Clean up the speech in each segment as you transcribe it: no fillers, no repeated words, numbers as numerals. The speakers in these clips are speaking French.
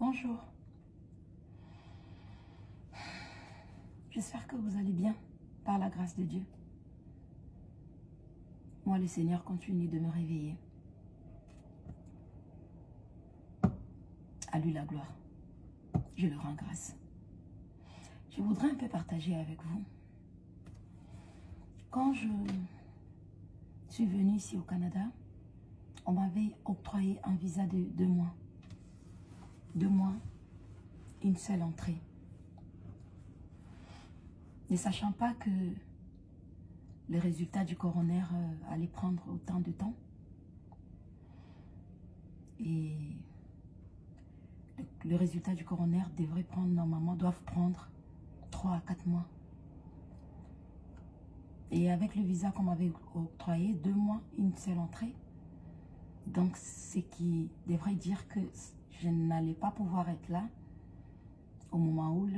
Bonjour. J'espère que vous allez bien, par la grâce de Dieu. Moi, le Seigneur continue de me réveiller. À lui la gloire. Je le rends grâce. Je voudrais un peu partager avec vous. Quand je suis venue ici au Canada, on m'avait octroyé un visa de 2 mois. 2 mois, une seule entrée. Ne sachant pas que le résultat du coroner allait prendre autant de temps. Et le résultat du coroner devrait prendre, normalement, doivent prendre 3 à 4 mois. Et avec le visa qu'on m'avait octroyé, 2 mois, une seule entrée. Donc, ce qui devrait dire que je n'allais pas pouvoir être là au moment où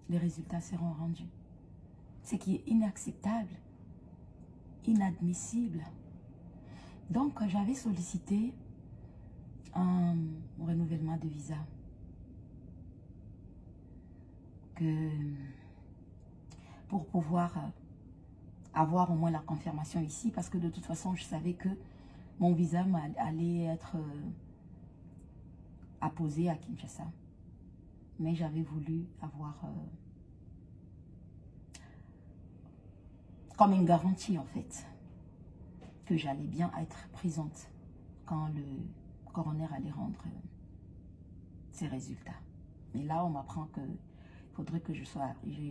les résultats seront rendus. Ce qui est inacceptable, inadmissible. Donc, j'avais sollicité un renouvellement de visa. Pour pouvoir avoir au moins la confirmation ici, parce que de toute façon, je savais que mon visa allait être apposé à Kinshasa. Mais j'avais voulu avoir comme une garantie, en fait, que j'allais bien être présente quand le coroner allait rendre ses résultats. Mais là, on m'apprend qu'il faudrait que je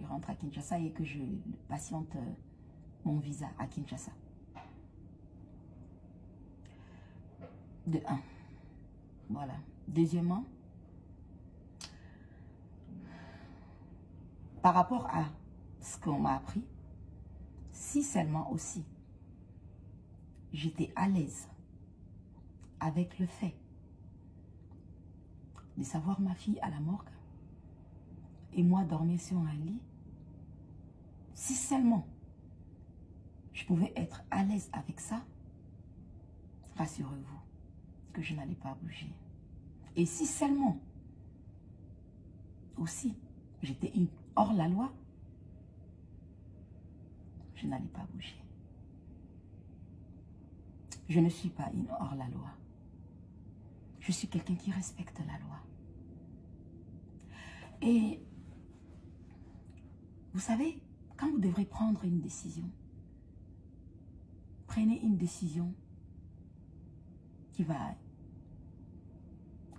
rentre à Kinshasa et que je patiente mon visa à Kinshasa. De 1. Voilà. Deuxièmement, par rapport à ce qu'on m'a appris, si seulement aussi j'étais à l'aise avec le fait de savoir ma fille à la morgue et moi dormir sur un lit, si seulement je pouvais être à l'aise avec ça, rassurez-vous que je n'allais pas bouger. Et si seulement aussi j'étais hors la loi, je n'allais pas bouger. Je ne suis pas une hors la loi. Je suis quelqu'un qui respecte la loi. Et vous savez, quand vous devrez prendre une décision, prenez une décision qui va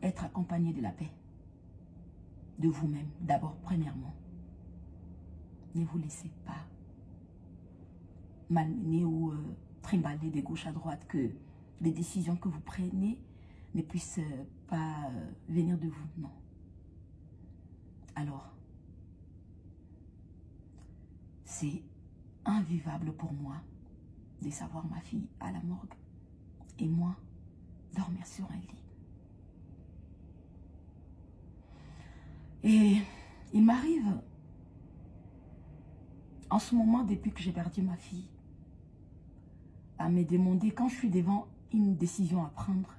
être accompagnée de la paix, de vous-même, d'abord, premièrement. Ne vous laissez pas malmener ou trimballer de gauche à droite, que les décisions que vous prenez ne puissent pas venir de vous. Non. Alors, c'est invivable pour moi de savoir ma fille à la morgue et moi dormir sur un lit. Et il m'arrive en ce moment, depuis que j'ai perdu ma fille, à me demander, quand je suis devant une décision à prendre,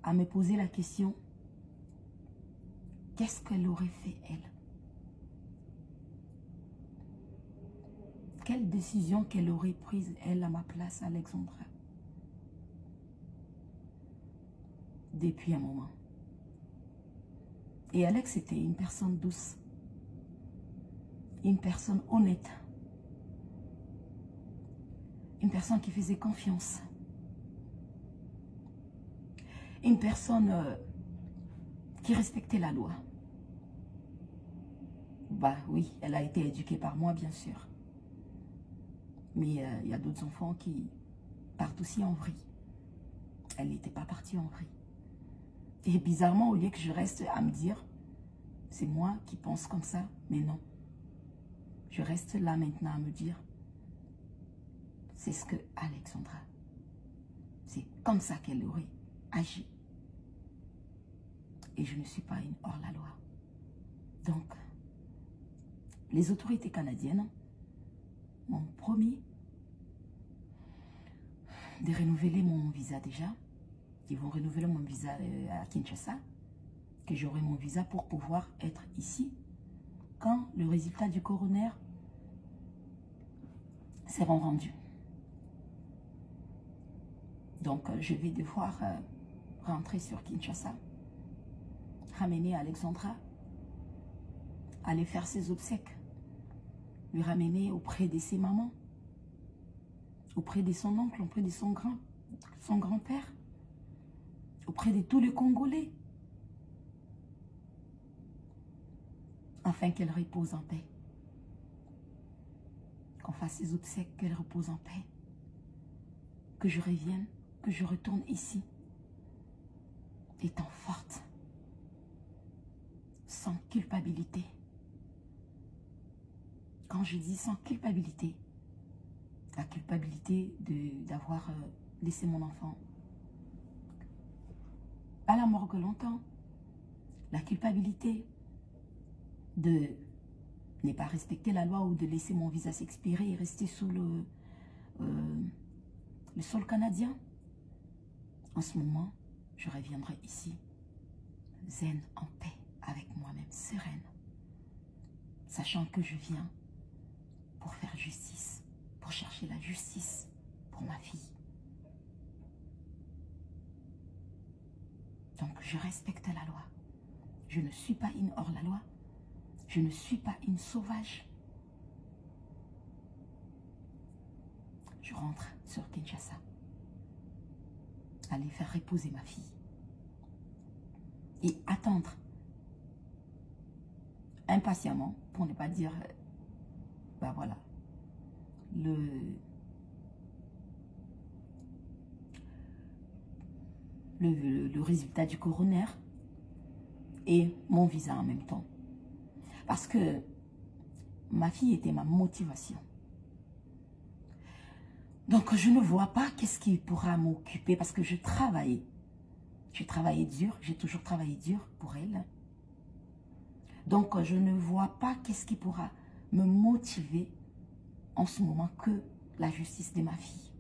à me poser la question, qu'est-ce qu'elle aurait fait, elle? Quelle décision qu'elle aurait prise, elle, à ma place, Alexandra? Depuis un moment. Et Alex était une personne douce, une personne honnête, une personne qui faisait confiance, une personne qui respectait la loi. Bah oui, elle a été éduquée par moi, bien sûr. Mais il y a d'autres enfants qui partent aussi en vrille. Elle n'était pas partie en vrille. Et bizarrement, au lieu que je reste à me dire, c'est moi qui pense comme ça, mais non. Je reste là maintenant à me dire, c'est ce que Alexandra, c'est comme ça qu'elle aurait agi. Et je ne suis pas une hors-la-loi. Donc, les autorités canadiennes m'ont promis de renouveler mon visa déjà Ils vont renouveler mon visa à Kinshasa, que j'aurai mon visa pour pouvoir être ici quand le résultat du coroner sera rendu. Donc, je vais devoir rentrer sur Kinshasa, ramener Alexandra, aller faire ses obsèques, lui ramener auprès de ses mamans, auprès de son oncle, auprès de son grand-père, auprès de tous les Congolais, afin qu'elle repose en paix. Qu'on fasse ses obsèques, qu'elle repose en paix. Que je revienne, que je retourne ici, étant forte, sans culpabilité. Quand je dis sans culpabilité, la culpabilité d'avoir laissé mon enfant à la morgue longtemps, la culpabilité de ne pas respecter la loi ou de laisser mon visa s'expirer et rester sous le sol canadien. En ce moment, je reviendrai ici, zen, en paix, avec moi-même, sereine, sachant que je viens pour faire justice, pour chercher la justice pour ma fille. Donc, je respecte la loi. Je ne suis pas une hors-la-loi. Je ne suis pas une sauvage. Je rentre sur Kinshasa. Aller faire reposer ma fille. Et attendre impatiemment, pour ne pas dire, ben voilà, le résultat du coroner et mon visa en même temps. Parce que ma fille était ma motivation. Donc, je ne vois pas qu'est-ce qui pourra m'occuper parce que je travaillais. J'ai travaillé dur, j'ai toujours travaillé dur pour elle. Donc, je ne vois pas qu'est-ce qui pourra me motiver en ce moment que la justice de ma fille.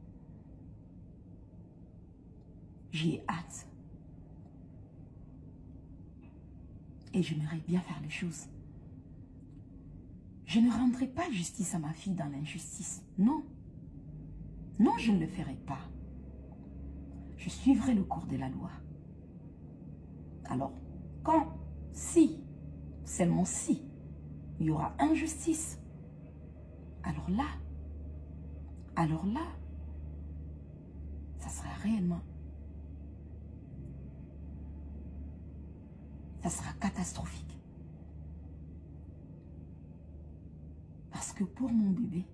J'ai hâte. Et j'aimerais bien faire les choses. Je ne rendrai pas justice à ma fille dans l'injustice. Non. Non, je ne le ferai pas. Je suivrai le cours de la loi. Alors, si, seulement si, il y aura injustice, alors là, ça sera réellement, ça sera catastrophique. Parce que pour mon bébé,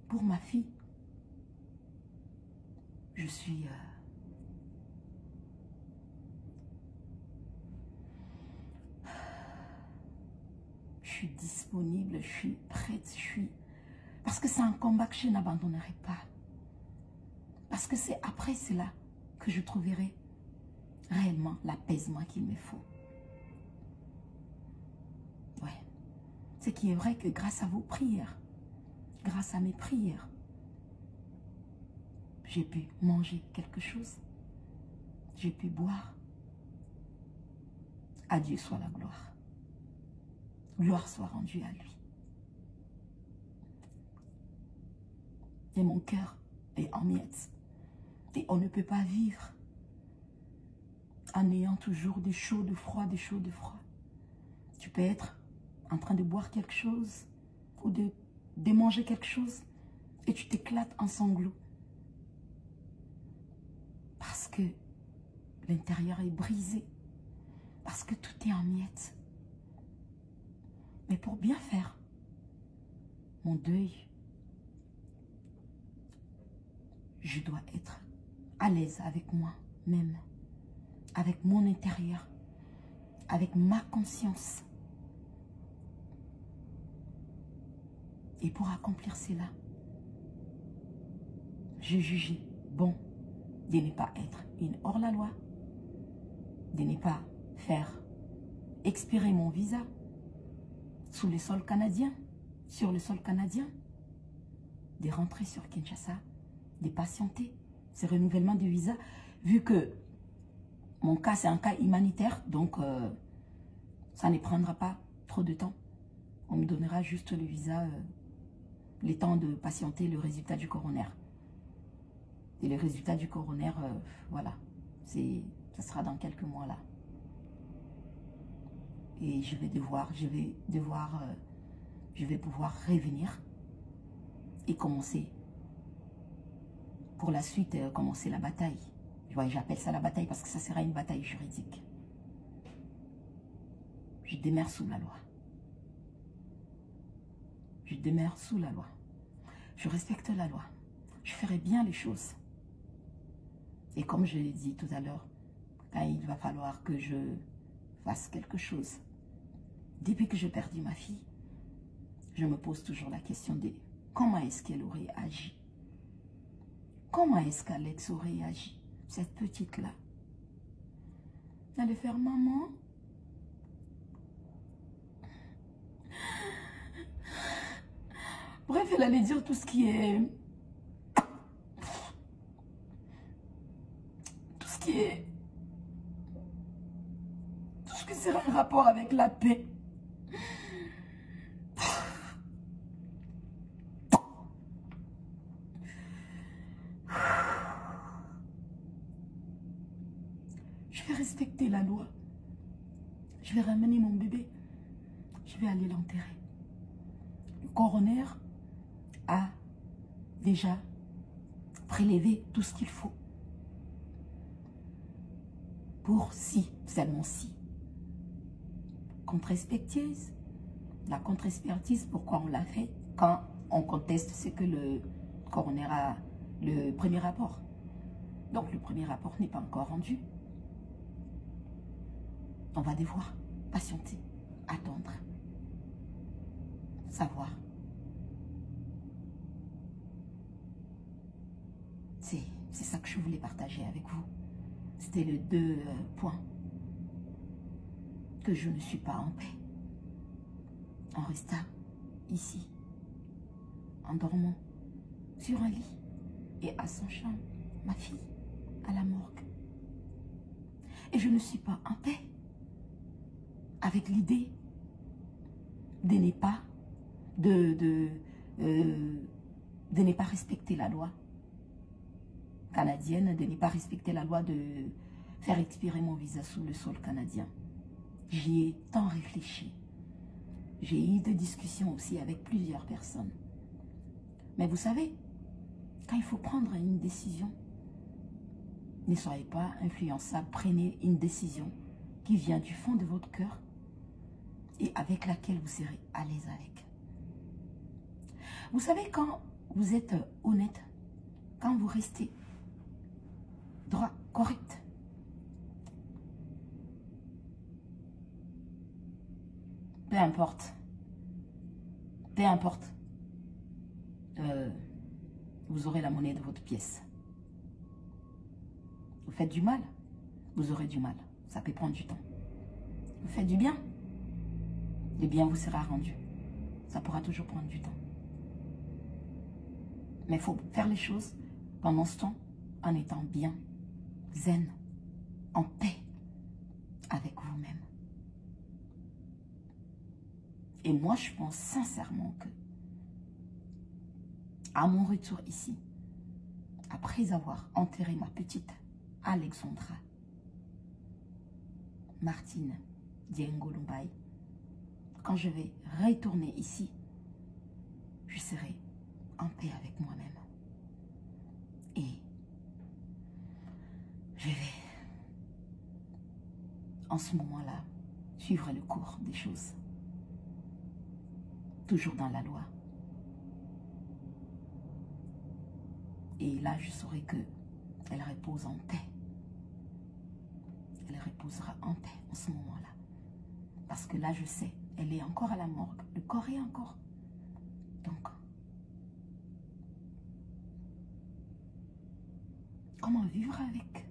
pour ma fille, je suis disponible, je suis prête, parce que c'est un combat que je n'abandonnerai pas. Parce que c'est après cela que je trouverai réellement l'apaisement qu'il me faut. Ouais. Ce qui est vrai que grâce à vos prières, grâce à mes prières, j'ai pu manger quelque chose. J'ai pu boire. À Dieu soit la gloire. Gloire soit rendue à lui. Et mon cœur est en miettes. Et on ne peut pas vivre en ayant toujours des chauds, de froid, des chauds, de froid. Tu peux être en train de boire quelque chose ou de manger quelque chose et tu t'éclates en sanglots. Parce que l'intérieur est brisé. Parce que tout est en miettes. Mais pour bien faire mon deuil, je dois être à l'aise avec moi-même, avec mon intérieur, avec ma conscience. Et pour accomplir cela, j'ai jugé bon de ne pas être une hors-la-loi, de ne pas faire expirer mon visa sous le sol canadien, sur le sol canadien, de rentrer sur Kinshasa, de patienter ce renouvellement de visa. vu que mon cas, c'est un cas humanitaire, donc ça ne prendra pas trop de temps. On me donnera juste le visa, le temps de patienter le résultat du coroner. Et le résultat du coroner, voilà, ça sera dans quelques mois là. Et je vais pouvoir revenir et commencer. Pour la suite, commencer la bataille. J'appelle ça la bataille parce que ça sera une bataille juridique. Je demeure sous la loi. Je demeure sous la loi. Je respecte la loi. Je ferai bien les choses. Et comme je l'ai dit tout à l'heure, quand il va falloir que je fasse quelque chose, depuis que j'ai perdu ma fille, je me pose toujours la question de comment est-ce qu'elle aurait agi? Comment est-ce qu'Alex aurait agi? Cette petite-là. Elle allait faire maman. Bref, elle allait dire tout ce qui est... Tout ce qui sera en rapport avec la paix. Je vais respecter la loi. Je vais ramener mon bébé. Je vais aller l'enterrer. Le coroner a déjà prélevé tout ce qu'il faut. Pour seulement si. Contre-expertise. La contre-expertise, pourquoi on l'a fait? Quand on conteste ce que le coroner a, le premier rapport. Donc le premier rapport n'est pas encore rendu. On va devoir patienter, attendre, savoir. C'est ça que je voulais partager avec vous. C'était les deux points. Que je ne suis pas en paix. En restant ici, en dormant sur un lit et à son champ, ma fille à la morgue. Et je ne suis pas en paix avec l'idée de ne pas de ne pas respecter la loi canadienne, de ne pas respecter la loi de faire expirer mon visa sous le sol canadien. J'y ai tant réfléchi. J'ai eu des discussions aussi avec plusieurs personnes. Mais vous savez, quand il faut prendre une décision, ne soyez pas influençable, prenez une décision qui vient du fond de votre cœur et avec laquelle vous serez à l'aise avec. Vous savez, quand vous êtes honnête, quand vous restez droit, correct, peu importe, vous aurez la monnaie de votre pièce. Vous faites du mal, vous aurez du mal. Ça peut prendre du temps. Vous faites du bien, le bien vous sera rendu. Ça pourra toujours prendre du temps. Mais il faut faire les choses pendant ce temps en étant bien, zen, en paix avec vous-même. Et moi, je pense sincèrement que à mon retour ici, après avoir enterré ma petite Alexandra Martine Diengolumbai, quand je vais retourner ici, je serai en paix avec moi-même. Et je vais, en ce moment-là, suivre le cours des choses. Toujours dans la loi. Et là, je saurai qu'elle repose en paix. Elle reposera en paix en ce moment-là. Parce que là, je sais, elle est encore à la morgue. Le corps est encore. Donc, comment vivre avec?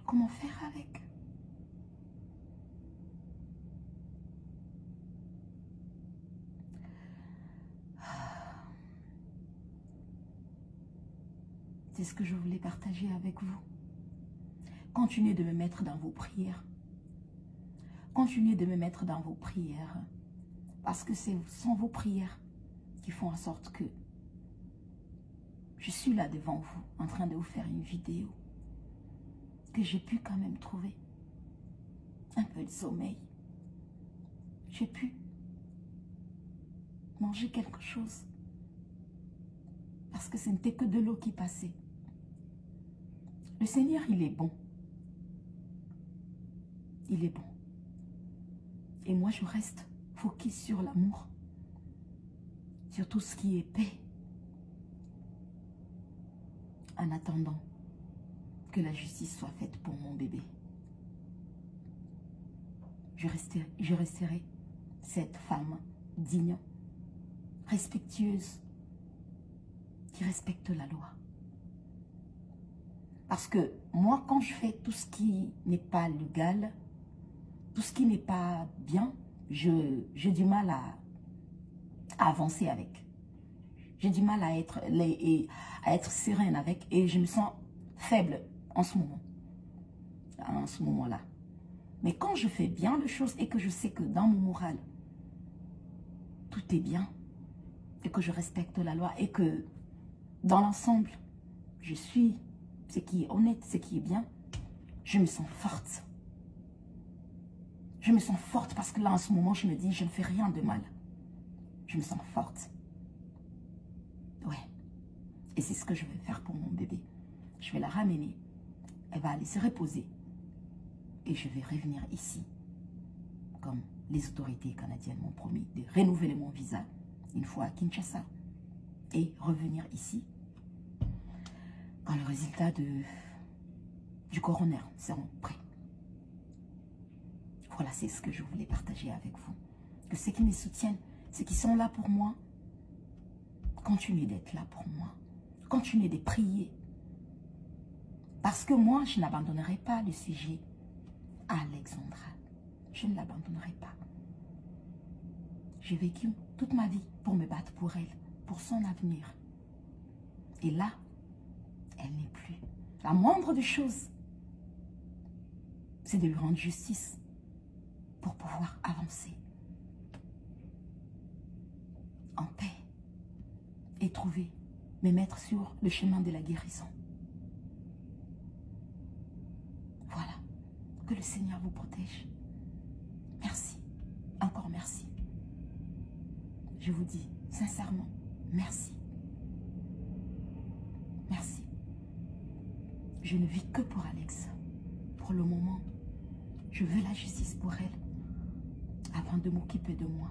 Comment faire avec? C'est ce que je voulais partager avec vous. continuez de me mettre dans vos prières. Continuez de me mettre dans vos prières. Parce que ce sont vos prières qui font en sorte que je suis là devant vous, en train de vous faire une vidéo. Que j'ai pu quand même trouver un peu de sommeil. J'ai pu manger quelque chose. Parce que ce n'était que de l'eau qui passait. Le Seigneur, il est bon. Il est bon. Et moi, je reste focus sur l'amour. Sur tout ce qui est paix. En attendant que la justice soit faite pour mon bébé. Je resterai cette femme digne, respectueuse, qui respecte la loi. Parce que moi, quand je fais tout ce qui n'est pas légal, tout ce qui n'est pas bien, j'ai du mal à avancer avec. J'ai du mal à être sereine avec et je me sens faible en ce moment. En ce moment-là. Mais quand je fais bien les choses et que je sais que dans mon moral, tout est bien et que je respecte la loi et que dans l'ensemble, je suis ce qui est honnête, ce qui est bien, je me sens forte. Je me sens forte parce que là, en ce moment, je me dis, je ne fais rien de mal. Je me sens forte. Ouais. Et c'est ce que je vais faire pour mon bébé. Je vais la ramener. Elle va aller se reposer. Et je vais revenir ici. Comme les autorités canadiennes m'ont promis de renouveler mon visa une fois à Kinshasa. Et revenir ici quand le résultat du coroner seront prêts. Voilà, c'est ce que je voulais partager avec vous. Que ceux qui me soutiennent, ceux qui sont là pour moi, continuez d'être là pour moi. Continuez de prier. Parce que moi, je n'abandonnerai pas le sujet à Alexandra. Je ne l'abandonnerai pas. J'ai vécu toute ma vie pour me battre pour elle, pour son avenir. Et là, elle n'est plus. La moindre des choses, c'est de lui rendre justice pour pouvoir avancer en paix et trouver, me mettre sur le chemin de la guérison. Voilà. Que le Seigneur vous protège. Merci. Encore merci. Je vous dis sincèrement, merci. Merci. Je ne vis que pour Alex. Pour le moment, je veux la justice pour elle. Avant de m'occuper de moi,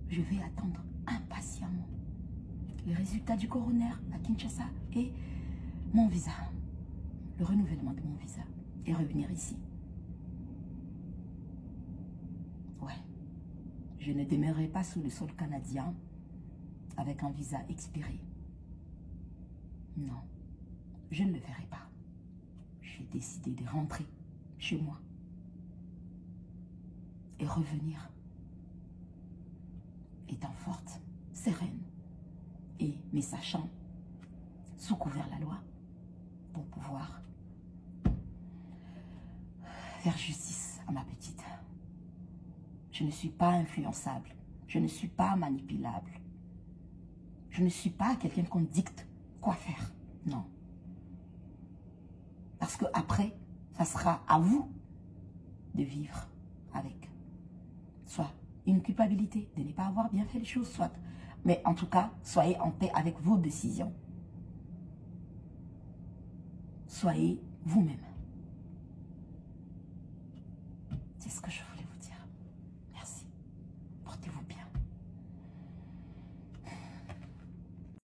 je vais attendre impatiemment les résultats du coroner à Kinshasa et mon visa. Le renouvellement de mon visa. Et revenir ici. Ouais. Je ne demeurerai pas sous le sol canadien avec un visa expiré. Non. Je ne le ferai pas. J'ai décidé de rentrer chez moi. Et revenir étant forte, sereine et me sachant sous couvert la loi pour pouvoir faire justice à ma petite. Je ne suis pas influençable. Je ne suis pas manipulable. Je ne suis pas quelqu'un qu'on dicte quoi faire. Non. Parce que après, ça sera à vous de vivre avec. Soit une culpabilité de ne pas avoir bien fait les choses, soit. Mais en tout cas, soyez en paix avec vos décisions. Soyez vous-même. C'est ce que je veux.